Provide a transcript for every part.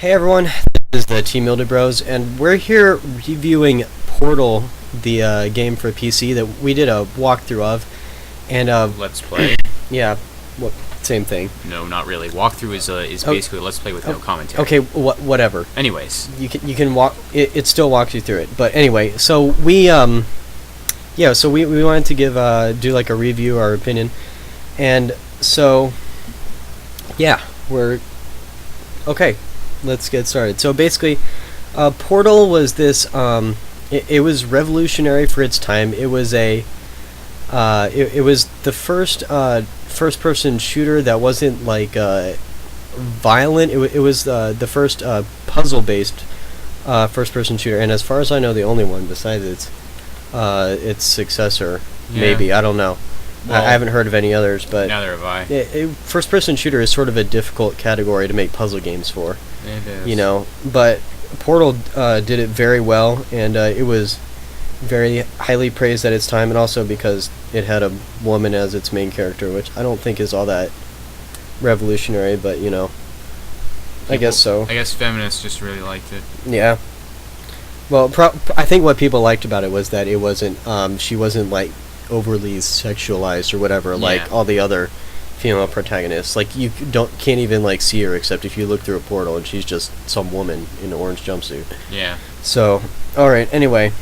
Hey everyone, this is the T-Mildew Bros, and we're here reviewing Portal, the game for PC that we did a walkthrough of, and Let's play. yeah, same thing. No, not really. Walkthrough is basically let's play with no commentary. Okay, whatever. Anyways, You can walk. It still walks you through it, but anyway, so we we wanted to give do like a review, our opinion, and so yeah, we're okay. Let's get started. So basically, Portal was this. It was revolutionary for its time. It was it was the first first-person shooter that wasn't like violent. It was the first puzzle-based first-person shooter, and as far as I know, the only one besides its successor. Yeah. Maybe, I don't know. Well, I haven't heard of any others, but neither have I. First-person shooter is sort of a difficult category to make puzzle games for. It is. You know, but Portal did it very well, and it was very highly praised at its time, and also because it had a woman as its main character, which I don't think is all that revolutionary, but you know, I guess so. I guess feminists just really liked it. Yeah. Well, I think what people liked about it was that it wasn't, she wasn't like overly sexualized or whatever, like all the other female protagonists. Like you can't even like see her except if you look through a portal, and she's just some woman in an orange jumpsuit. Yeah. So, all right. Anyway,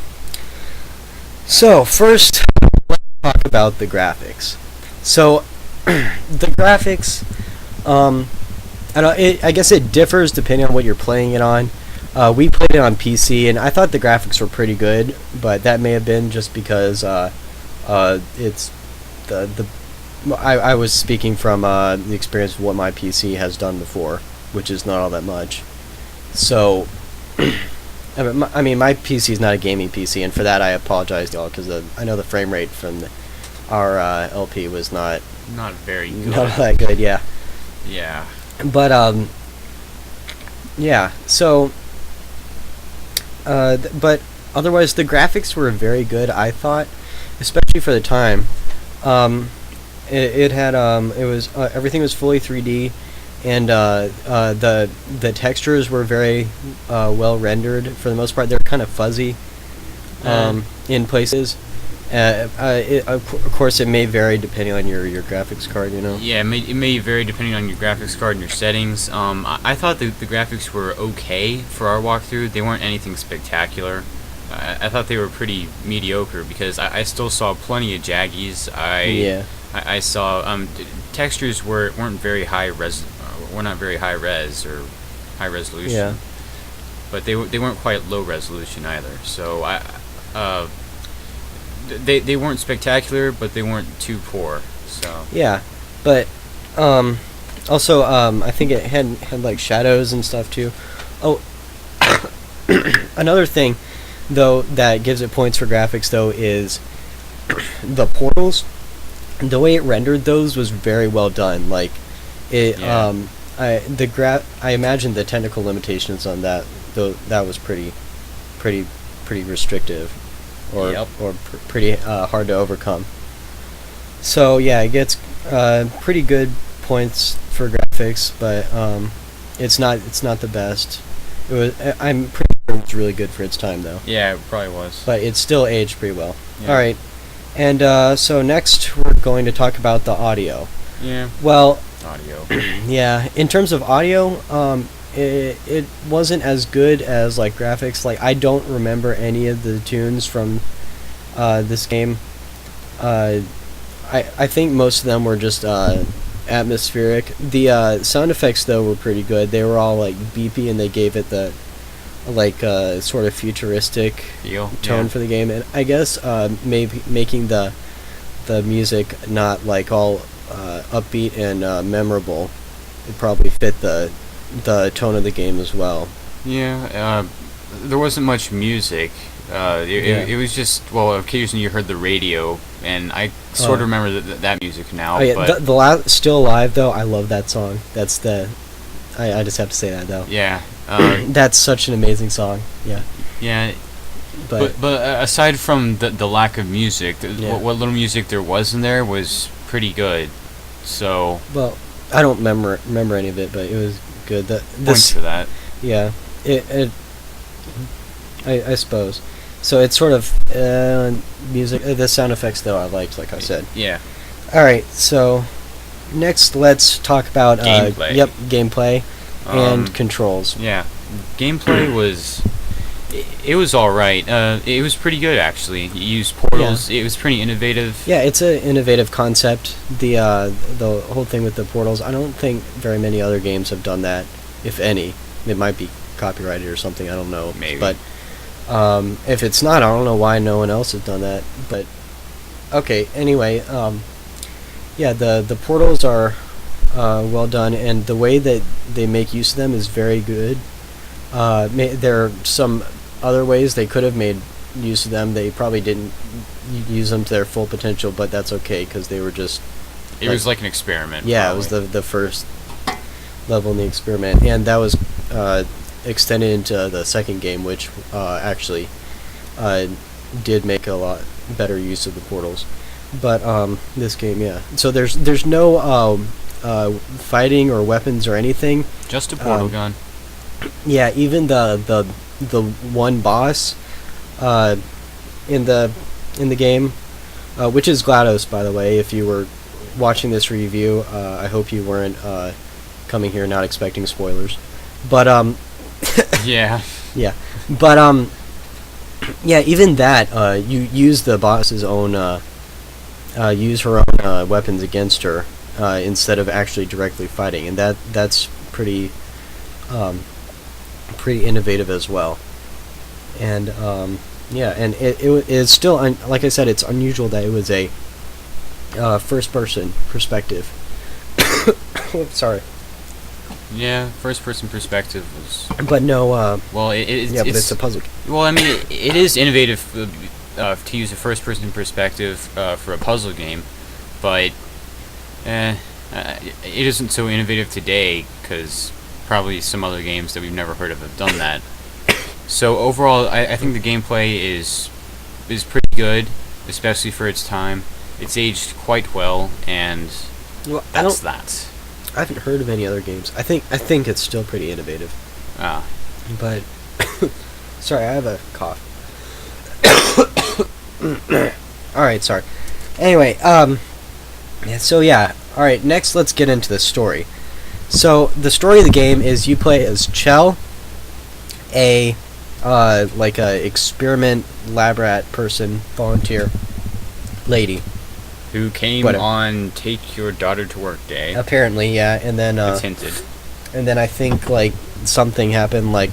so first, let's talk about the graphics. So, the graphics, I guess it differs depending on what you're playing it on. We played it on PC, and I thought the graphics were pretty good, but that may have been just because it's I was speaking from the experience of what my PC has done before, which is not all that much. So, I mean, my PC is not a gaming PC, and for that I apologize to y'all, because I know the frame rate from our LP was not very good. Not that good, yeah. Yeah. But yeah. So, but otherwise, the graphics were very good, I thought, especially for the time. It had it was everything was fully 3D, and the textures were very well rendered for the most part. They're kind of fuzzy in places. Of course, it may vary depending on your graphics card, you know. Yeah, it may vary depending on your graphics card and your settings. I thought the graphics were okay for our walkthrough. They weren't anything spectacular. I thought they were pretty mediocre because I still saw plenty of jaggies. I saw textures weren't very high res, were not very high res or high resolution. Yeah. But they weren't quite low resolution either. So they weren't spectacular, but they weren't too poor. So yeah, but also I think it had like shadows and stuff too. Oh, another thing though that gives it points for graphics though is the portals. The way it rendered those was very well done. Like it, I imagine the technical limitations on that, though, that was pretty restrictive, or pretty hard to overcome. So yeah, it gets pretty good points for graphics, but it's not the best. It was. I'm pretty sure it was really good for its time though. Yeah, it probably was. But it still aged pretty well. Yeah. All right. And so next we're going to talk about the audio. Yeah. Well, audio. Yeah, in terms of audio, it wasn't as good as like graphics. Like I don't remember any of the tunes from this game. I think most of them were just atmospheric. The sound effects though were pretty good. They were all like beepy, and they gave it the like sort of futuristic tone for the game, and I guess maybe making the music not like all upbeat and memorable, it probably fit the tone of the game as well. Yeah, there wasn't much music. It was just, well, occasionally you heard the radio, and I sort of remember that music now. Oh yeah, but Still Alive though, I love that song. That's I just have to say that though. Yeah. That's such an amazing song. Yeah. Yeah. But aside from the lack of music, what little music there was in there was pretty good. So. Well, I don't remember any of it, but it was good. Points for that. Yeah, I suppose. So it's sort of music. The sound effects, though, I liked, like I said. Yeah. All right, so next let's talk about Gameplay. gameplay and controls. Yeah, gameplay was it was all right. It was pretty good actually. You used portals. Yeah. It was pretty innovative. Yeah, it's an innovative concept. The whole thing with the portals. I don't think very many other games have done that, if any. It might be copyrighted or something. I don't know. Maybe. But if it's not, I don't know why no one else has done that. But okay. Anyway, yeah, the portals are well done, and the way that they make use of them is very good. There are some other ways they could have made use of them. They probably didn't use them to their full potential, but that's okay because they were just. It was like an experiment. Yeah, probably. it was the first level in the experiment, and that was extended into the second game, which actually did make a lot better use of the portals. But this game, yeah. So there's no fighting or weapons or anything. Just a portal gun. Yeah, even the one boss in the game, which is GLaDOS, by the way. If you were watching this review, I hope you weren't coming here not expecting spoilers. But Yeah. yeah, but yeah, even that you use the boss's own use her own weapons against her instead of actually directly fighting, and that's pretty innovative as well. And yeah, and it's still like I said, it's unusual that it was a first-person perspective. Sorry. Yeah, first-person perspective was. But no. Well, but it's a puzzle. Well, I mean, it is innovative to use a first-person perspective for a puzzle game, but it isn't so innovative today because probably some other games that we've never heard of have done that. So overall, I think the gameplay is pretty good, especially for its time. It's aged quite well, and Well, that's that. I haven't heard of any other games. I think it's still pretty innovative. Ah. But sorry, I have a cough. All right, sorry. Anyway, yeah, so yeah. All right, next let's get into the story. So the story of the game is you play as Chell, a like a experiment lab rat person, volunteer lady. Who came Whatever. on Take Your Daughter to Work Day. Apparently, yeah, and then It's hinted. and then I think like something happened, like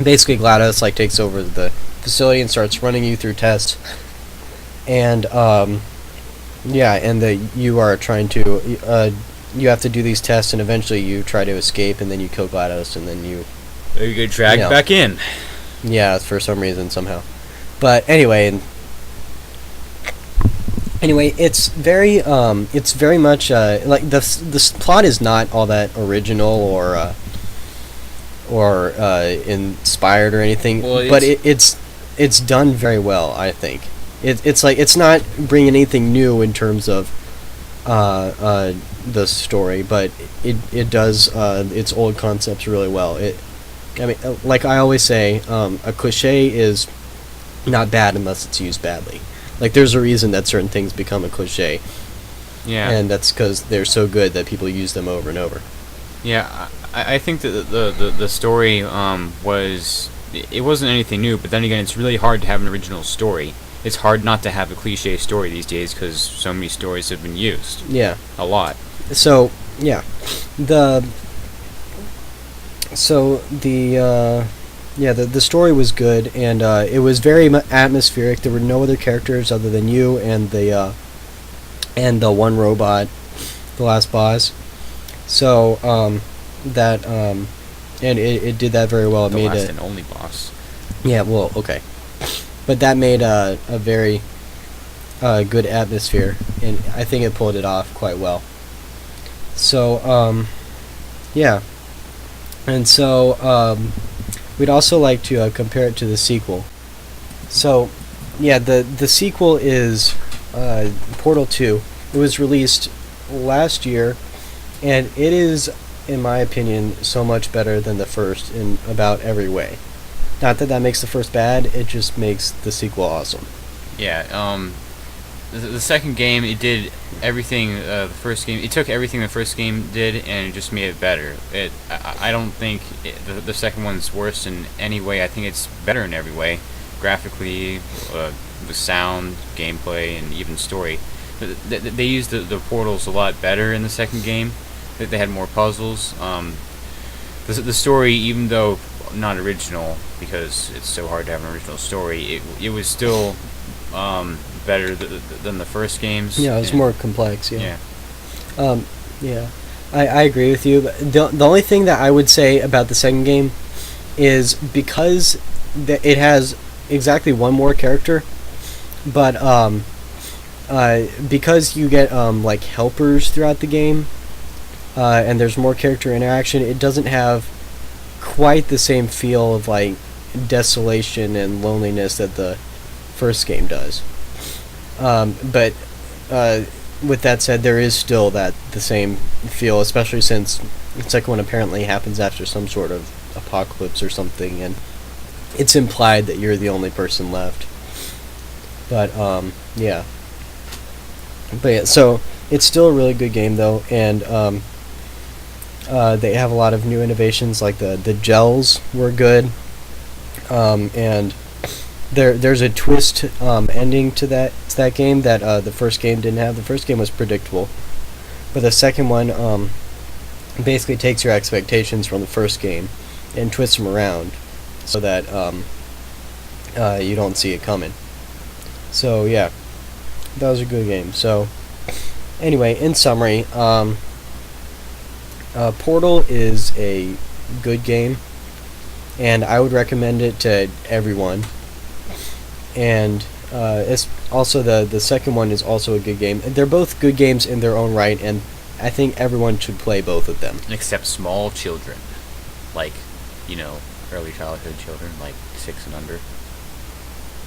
basically GLaDOS like takes over the facility and starts running you through tests, and yeah, and you are trying to you have to do these tests, and eventually you try to escape, and then you kill GLaDOS, and then you get dragged back in. Yeah, for some reason somehow. But anyway, it's very much like the plot is not all that original or inspired or anything, Well, but it's done very well, I think. It's like it's not bringing anything new in terms of the story, but it does its old concepts really well. I mean, like I always say, a cliche is not bad unless it's used badly. Like, there's a reason that certain things become a cliche. Yeah. And that's because they're so good that people use them over and over. Yeah, I think that the story it wasn't anything new, but then again, it's really hard to have an original story. It's hard not to have a cliche story these days because so many stories have been used. Yeah. A lot. So, yeah. The story was good, and it was very atmospheric. There were no other characters other than you and the one robot, the last boss. So and it did that very well. It The made last it. and only boss. Yeah, well, okay, but that made a very good atmosphere, and I think it pulled it off quite well. So yeah. And so, we'd also like to compare it to the sequel. So, yeah, the sequel is Portal 2. It was released last year, and it is in my opinion, so much better than the first in about every way. Not that that makes the first bad, it just makes the sequel awesome. Yeah. The second game, it did everything the first game. It took everything the first game did and it just made it better. I don't think the second one's worse in any way. I think it's better in every way, graphically, the sound, gameplay, and even story. They used the portals a lot better in the second game. They had more puzzles. The story, even though not original, because it's so hard to have an original story, it was still better than the first games. Yeah, it was more complex. Yeah. Yeah, I agree with you. But the only thing that I would say about the second game is because it has exactly one more character, but because you get like helpers throughout the game, and there's more character interaction, it doesn't have quite the same feel of like desolation and loneliness that the first game does. But with that said, there is still the same feel, especially since the second one apparently happens after some sort of apocalypse or something, and it's implied that you're the only person left. But yeah. But yeah, so it's still a really good game though, and they have a lot of new innovations, like the gels were good, and there's a twist ending to that game that the first game didn't have. The first game was predictable, but the second one basically takes your expectations from the first game and twists them around so that you don't see it coming. So yeah, that was a good game. So anyway, in summary, Portal is a good game, and I would recommend it to everyone. And it's also the second one is also a good game. They're both good games in their own right, and I think everyone should play both of them. Except small children, like, early childhood children, like 6 and under.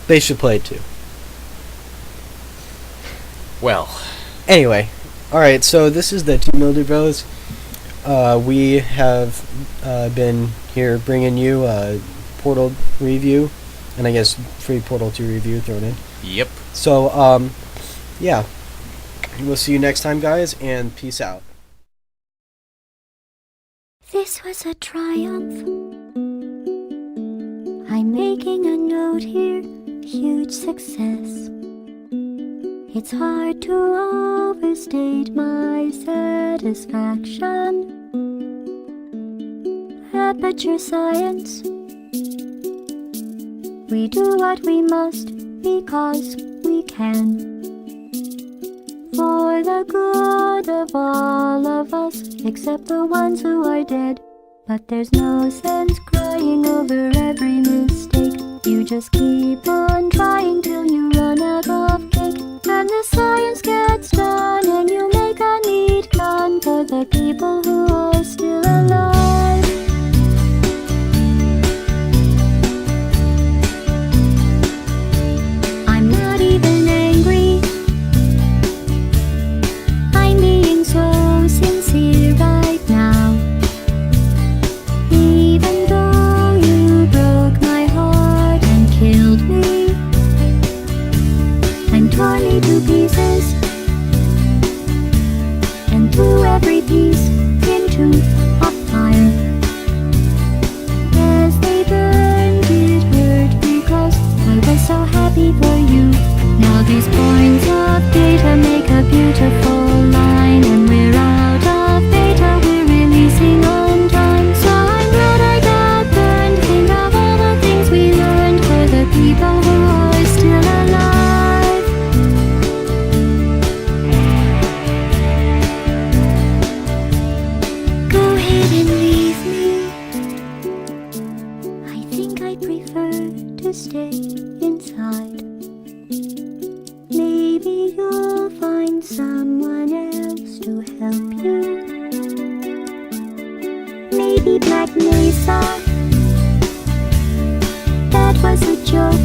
They should play it too. Well, anyway, alright, so this is the T-Mildew Bros. We have been here bringing you a Portal review, and I guess free Portal 2 review thrown in. Yep. So, yeah. We'll see you next time, guys, and peace out. This was a triumph. I'm making a note here, huge success. It's hard to overstate my satisfaction. Aperture science. We do what we must because we can. For the good of all of us, except the ones who are dead. But there's no sense crying over every mistake. You just keep on trying till you run out of cake. And the science gets done, and you make a neat gun for the people who are still alive. I'm not even angry. I'm being so sincere right now. Even though you broke my heart and killed me, and tore me to pieces, and threw every piece into a fire. As they burned, it hurt because I was so happy for you. Now these points of data make a beautiful line, and we're out of data, we're releasing on time. So I'm glad I got burned. Think of all the things we learned for the people who are still alive. Go ahead and leave me. I think I prefer to stay inside. Maybe you'll find someone else to help you. Maybe Black Mesa. That was a joke.